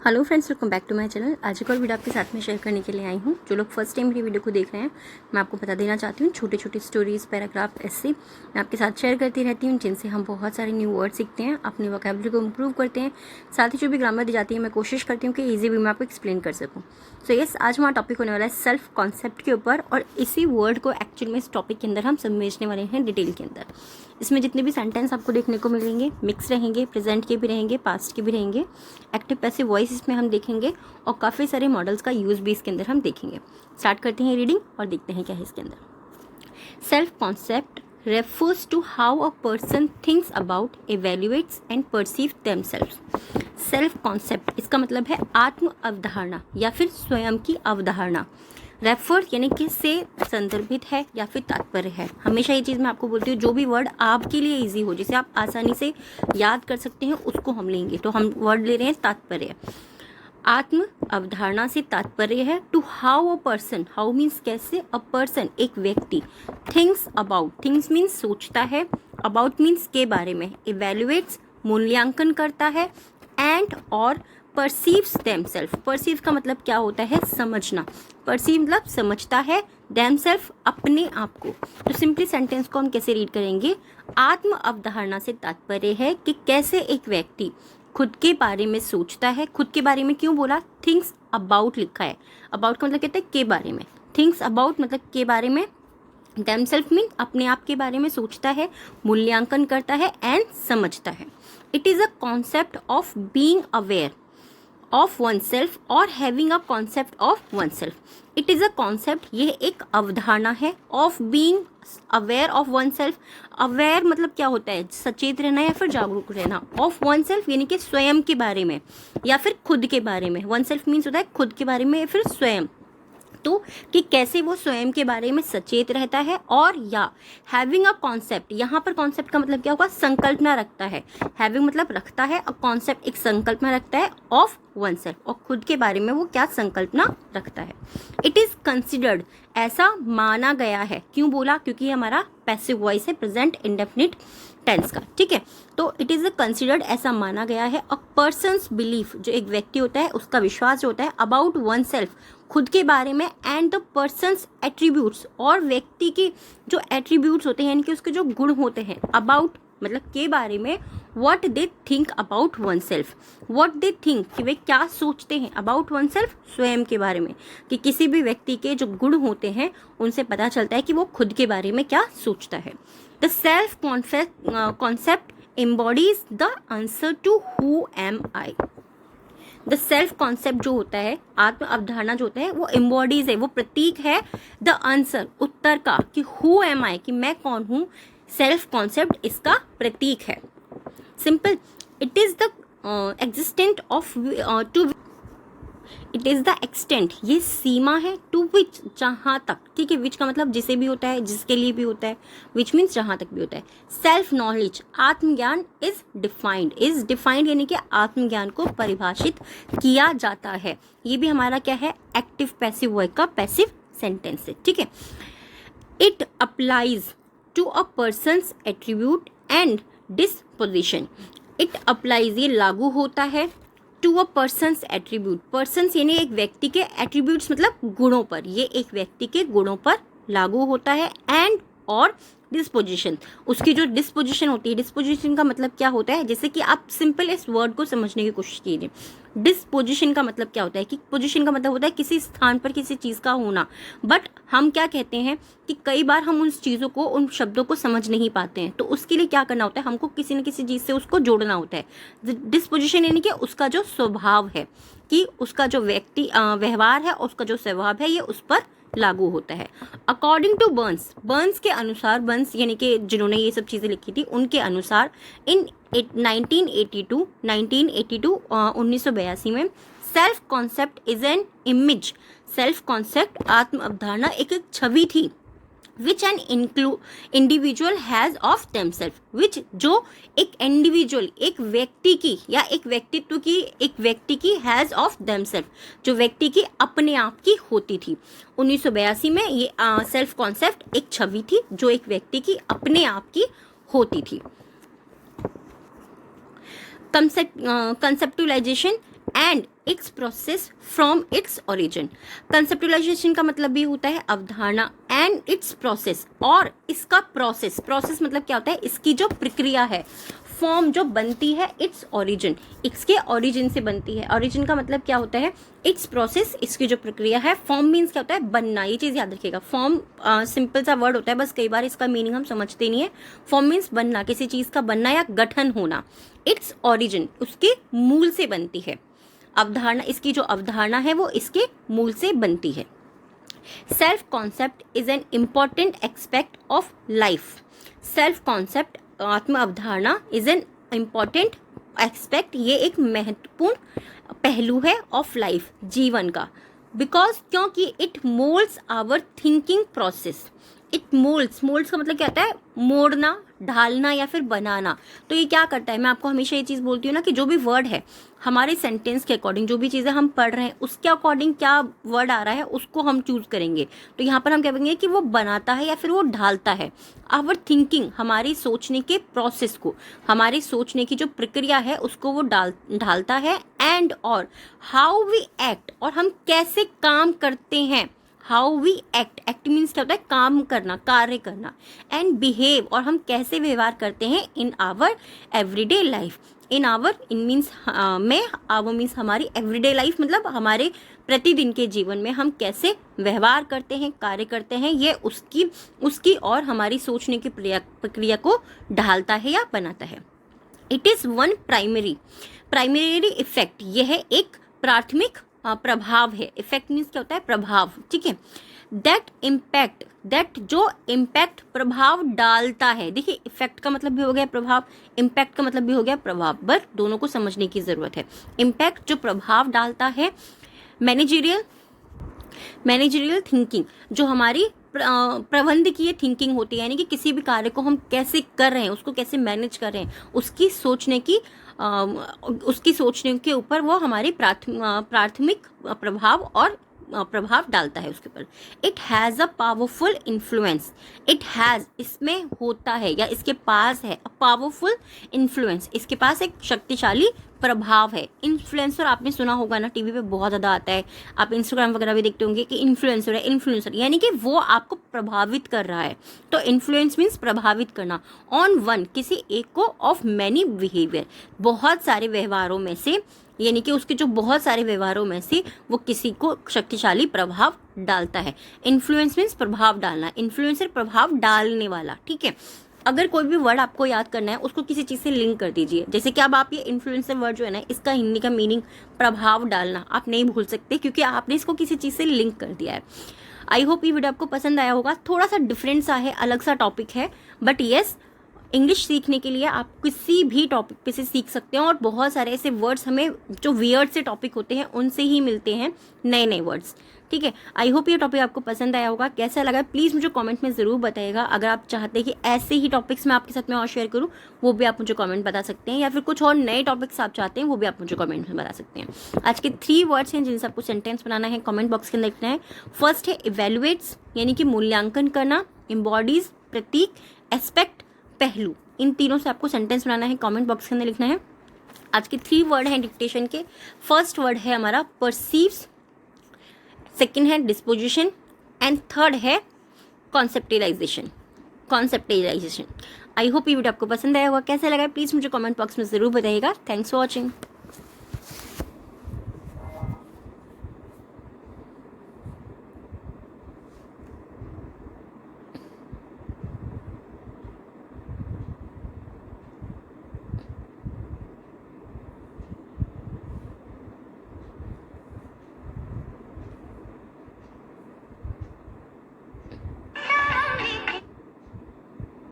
Hello friends, welcome back to my channel. आज एक और वीडियो आपके साथ में शेयर करने के लिए आई हूँ। जो लोग फर्स्ट टाइम मेरी वीडियो को देख रहे हैं, मैं आपको बता देना चाहती हूँ, छोटे छोटे स्टोरीज, पैराग्राफ, ऐसे मैं आपके साथ शेयर करती रहती हूँ, जिनसे हम बहुत सारे न्यू वर्ड सीखते हैं, अपनी वोकैबुलरी को इम्प्रूव करते हैं। साथ ही जो भी ग्रामर दी जाती है, मैं कोशिश करती हूँ कि ईजी वे में आपको एक्सप्लेन कर सकूँ। सो यस, आज हमारा टॉपिक होने वाला है सेल्फ कॉन्सेप्ट के ऊपर, और इसी वर्ड को एक्चुअल में इस टॉपिक के अंदर हम समझने वाले हैं डिटेल के अंदर। इसमें जितने भी सेंटेंस आपको देखने को मिलेंगे, मिक्स रहेंगे, प्रेजेंट के भी रहेंगे, पास्ट के भी रहेंगे, एक्टिव पैसिव वॉइस इसमें हम देखेंगे, और काफ़ी सारे मॉडल्स का यूज़ भी इसके अंदर हम देखेंगे। स्टार्ट करते हैं रीडिंग और देखते हैं क्या है इसके अंदर। Self concept refers to how a person thinks about, evaluates and perceives themselves. Self concept इसका मतलब है आत्म अवधारणा या फिर स्वयं की अवधारणा। रेफर यानी कि से संदर्भित है या फिर तात्पर्य है। हमेशा ये चीज़ मैं आपको बोलती हूँ, जो भी वर्ड आपके लिए इजी हो, जिसे आप आसानी से याद कर सकते हैं, उसको हम लेंगे। तो हम वर्ड ले रहे हैं तात्पर्य। आत्म अवधारणा से तात्पर्य है to how a person, how means कैसे, अ पर्सन एक व्यक्ति, थिंक्स अबाउट, थिंग्स मीन्स सोचता है, अबाउट मीन्स के बारे में, इवेल्युएट्स मूल्यांकन करता है, एंड और परसीव्स देमसेल्फ, परसीव का मतलब क्या होता है, समझना, परसीव मतलब समझता है, देमसेल्फ अपने आप को। तो सिंपली सेंटेंस को हम कैसे रीड करेंगे, आत्म अवधारणा से तात्पर्य है कि कैसे एक व्यक्ति खुद के बारे में सोचता है। खुद के बारे में क्यों बोला, थिंक्स अबाउट लिखा है, अबाउट का मतलब कहते हैं के बारे में, थिंक्स अबाउट मतलब के बारे में, देमसेल्फ मीन अपने आप के बारे में सोचता है, मूल्यांकन करता है, एंड समझता है। It is a concept of being aware of one self और having a concept of one self. It is a concept, ये एक अवधारणा है, of being aware of one self. Aware मतलब क्या होता है, सचेत रहना या फिर जागरूक रहना, ऑफ वन सेल्फ यानी कि स्वयं के बारे में या फिर खुद के बारे में। वन सेल्फ मीन्स होता है खुद के बारे में या फिर स्वयं, तो कि कैसे वो स्वयं के बारे में सचेत रहता है, और या हैविंग अ कॉन्सेप्ट, यहाँ पर कॉन्सेप्ट का मतलब क्या होगा, संकल्पना रखता है। हैविंग मतलब रखता है, और कॉन्सेप्ट एक संकल्पना रखता है ऑफ वन सेल्फ, और खुद के बारे में वो क्या संकल्पना रखता है। इट इज़ कंसिडर्ड, ऐसा माना गया है। क्यों बोला, क्योंकि हमारा पैसिव वॉइस है, प्रेजेंट इंडेफिनिट टेंस का, ठीक है। तो इट इज़ कंसिडर्ड, ऐसा माना गया है, अ पर्सन्स बिलीफ, जो एक व्यक्ति होता है उसका विश्वास जो होता है, अबाउट वन सेल्फ खुद के बारे में, एंड द पर्सन्स एट्रीब्यूट्स, और व्यक्ति के जो एट्रीब्यूट्स होते हैं यानी कि उसके जो गुण होते हैं, अबाउट मतलब के बारे में, what they think about one self, what they think कि वे क्या सोचते हैं, अबाउट वन सेल्फ स्वयं के बारे में, कि किसी भी व्यक्ति के जो गुण होते हैं उनसे पता चलता है कि वो खुद के बारे में क्या सोचता है। The self concept embodies the answer to who am I. The self concept जो होता है, आत्म अवधारणा जो होता है, वो एम्बॉडीज है, वो प्रतीक है द आंसर, उत्तर का, कि हु एम आई, कि मैं कौन हूँ। सेल्फ कॉन्सेप्ट इसका प्रतीक है। Simple, it is the existent of to, it is the extent, ये सीमा है, टू विच जहाँ तक, ठीक है। विच का मतलब जिसे भी होता है, जिसके लिए भी होता है, विच मीन्स जहाँ तक भी होता है। सेल्फ नॉलेज, आत्मज्ञान, इज डिफाइंड यानी कि आत्मज्ञान को परिभाषित किया जाता है। ये भी हमारा क्या है, एक्टिव पैसिव वर्ब का पैसिव सेंटेंस है, ठीक है। It applies to a person's attribute and disposition. It applies ये लागू होता है, to a person's attribute, person's यानी एक व्यक्ति के एट्रीब्यूट्स मतलब गुणों पर, ये एक व्यक्ति के गुणों पर लागू होता है, एंड और डिस्पोजिशन, उसकी जो डिस्पोजिशन होती है, डिस्पोजिशन का मतलब क्या होता है, जैसे कि आप सिंपल इस वर्ड को समझने की कोशिश कीजिए। डिस्पोजिशन का मतलब क्या होता है, कि पोजिशन का मतलब होता है किसी स्थान पर किसी चीज़ का होना, बट हम क्या कहते हैं कि कई बार हम उन चीज़ों को, उन शब्दों को समझ नहीं पाते हैं, तो उसके लिए क्या करना होता है, हमको किसी न किसी चीज़ से उसको जोड़ना होता है। डिस्पोजिशन यानी कि उसका जो स्वभाव है, कि उसका जो व्यक्ति व्यवहार है, उसका जो स्वभाव है, ये उस पर लागू होता है। अकॉर्डिंग टू बर्न्स के अनुसार, बर्न्स यानी कि जिन्होंने ये सब चीज़ें लिखी थी, उनके अनुसार इन 1982 1982 में, self concept is an image, self concept आत्म अवधारणा एक छवि थी, which an individual has of themselves, which जो एक इंडिविजुअल, एक व्यक्ति की या एक व्यक्तित्व की, एक व्यक्ति की, हैज़ ऑफ देमसेल्फ जो व्यक्ति की अपने आप की होती थी। 1982 में ये सेल्फ कॉन्सेप्ट एक छवि थी जो एक व्यक्ति की अपने आप की होती थी। conceptualization and it's process from its origin. Conceptualisation का मतलब भी होता है अवधारणा, एंड इट्स प्रोसेस, और इसका प्रोसेस, प्रोसेस मतलब क्या होता है, इसकी जो प्रक्रिया है, फॉर्म जो बनती है, इट्स ओरिजिन, इसके ओरिजिन से बनती है। ओरिजिन का मतलब क्या होता है, इट्स प्रोसेस, इसकी जो प्रक्रिया है। फॉर्म मीन्स क्या होता है, बनना, ये चीज़ याद रखिएगा। फॉर्म सिंपल सा वर्ड होता है, बस कई बार इसका मीनिंग हम समझते नहीं है। फॉर्म मीन्स बनना, किसी चीज़ का बनना या गठन होना। इट्स ओरिजिन, उसके मूल से बनती है। अवधारणा, इसकी जो अवधारणा है वो इसके मूल से बनती है। Self concept is an important aspect of life. Self concept, आत्म अवधारणा, इज एन इम्पॉर्टेंट एस्पेक्ट, ये एक महत्वपूर्ण पहलू है ऑफ लाइफ, जीवन का। बिकॉज, क्योंकि it moulds our thinking process. It moulds, moulds का मतलब क्या होता है, मोड़ना, ढालना या फिर बनाना। तो ये क्या करता है, मैं आपको हमेशा ये चीज़ बोलती हूँ ना कि जो भी वर्ड है हमारे सेंटेंस के अकॉर्डिंग, जो भी चीज़ें हम पढ़ रहे हैं उसके अकॉर्डिंग क्या वर्ड आ रहा है उसको हम चूज करेंगे। तो यहाँ पर हम क्या कहेंगे कि वो बनाता है या फिर वो ढालता है। आवर थिंकिंग, हमारी सोचने के प्रोसेस को, हमारी सोचने की जो प्रक्रिया है उसको वो ढालता है। एंड और हाउ वी एक्ट, और हम कैसे काम करते हैं। How we act, act means क्या होता है, काम करना, कार्य करना। एंड बिहेव, और हम कैसे व्यवहार करते हैं in our everyday life. In our, in means में, आवर मीन्स हमारी एवरीडे लाइफ, मतलब हमारे प्रतिदिन के जीवन में हम कैसे व्यवहार करते हैं, कार्य करते हैं, ये उसकी और हमारी सोचने की प्रक्रिया को ढालता है या बनाता है। It is one primary effect, यह एक प्राथमिक प्रभाव है। इफेक्ट मीन्स क्या होता है, प्रभाव, ठीक है। दैट इम्पैक्ट, दैट जो इम्पैक्ट, प्रभाव डालता है। देखिए, इफेक्ट का मतलब भी हो गया प्रभाव, इम्पैक्ट का मतलब भी हो गया प्रभाव, बस दोनों को समझने की जरूरत है। इम्पैक्ट जो प्रभाव डालता है। मैनेजरियल थिंकिंग, जो हमारी प्रबंधकीय थिंकिंग होती है, यानी कि किसी भी कार्य को हम कैसे कर रहे हैं, उसको कैसे मैनेज कर रहे हैं, उसकी सोचने के ऊपर वो हमारी प्राथमिक प्रभाव और प्रभाव डालता है उसके ऊपर। It has a powerful influence. It has, इसमें होता है या इसके पास है, अ पावरफुल इन्फ्लुएंस, इसके पास एक शक्तिशाली प्रभाव है। इन्फ्लुएंसर आपने सुना होगा ना, टीवी पे बहुत ज़्यादा आता है, आप इंस्टाग्राम वगैरह भी देखते होंगे कि इन्फ्लुएंसर है। इन्फ्लुएंसर यानी कि वो आपको प्रभावित कर रहा है। तो इन्फ्लुएंस मीन्स प्रभावित करना। ऑन वन, किसी एक को, ऑफ मैनी बिहेवियर, बहुत सारे व्यवहारों में से, यानी कि उसके जो बहुत सारे व्यवहारों में से वो किसी को शक्तिशाली प्रभाव डालता है। इन्फ्लुएंस मीन्स प्रभाव डालना, इन्फ्लुएंसर प्रभाव डालने वाला, ठीक है। अगर कोई भी वर्ड आपको याद करना है उसको किसी चीज़ से लिंक कर दीजिए। जैसे कि अब आप ये इन्फ्लुएंसर वर्ड जो है ना, इसका हिंदी का मीनिंग प्रभाव डालना आप नहीं भूल सकते, क्योंकि आपने इसको किसी चीज़ से लिंक कर दिया है। आई होप ये वीडियो आपको पसंद आया होगा। थोड़ा सा डिफरेंट सा है, अलग सा टॉपिक है, बट येस, इंग्लिश सीखने के लिए आप किसी भी टॉपिक पे से सीख सकते हैं। और बहुत सारे ऐसे वर्ड्स हमें जो वियर्ड से टॉपिक होते हैं उनसे ही मिलते हैं नए नए वर्ड्स, ठीक है। आई होप ये टॉपिक आपको पसंद आया होगा। कैसा लगा प्लीज़ मुझे कमेंट में ज़रूर बताइएगा। अगर आप चाहते हैं कि ऐसे ही टॉपिक्स मैं आपके साथ में और शेयर करूँ, वो भी आप मुझे कमेंट बता सकते हैं, या फिर कुछ और नए टॉपिक्स आप चाहते हैं वो भी आप मुझे कमेंट में बता सकते हैं। आज के 3 वर्ड्स हैं जिनसे आपको सेंटेंस बनाना है, कमेंट बॉक्स के अंदर लिखना है। फर्स्ट है इवेल्युएट्स, यानी कि मूल्यांकन करना। एम्बॉडीज, प्रतीक। एस्पेक्ट, पहलू। इन तीनों से आपको सेंटेंस बनाना है, कमेंट बॉक्स के अंदर लिखना है। आज के 3 वर्ड हैं डिक्टेशन के। फर्स्ट वर्ड है हमारा परसीव्स, सेकंड है डिस्पोजिशन, एंड थर्ड है कॉन्सेप्टलाइजेशन। आई होप ये वीडियो आपको पसंद आया होगा। कैसा लगा प्लीज़ मुझे कमेंट बॉक्स में ज़रूर बताइएगा। Thanks for watching.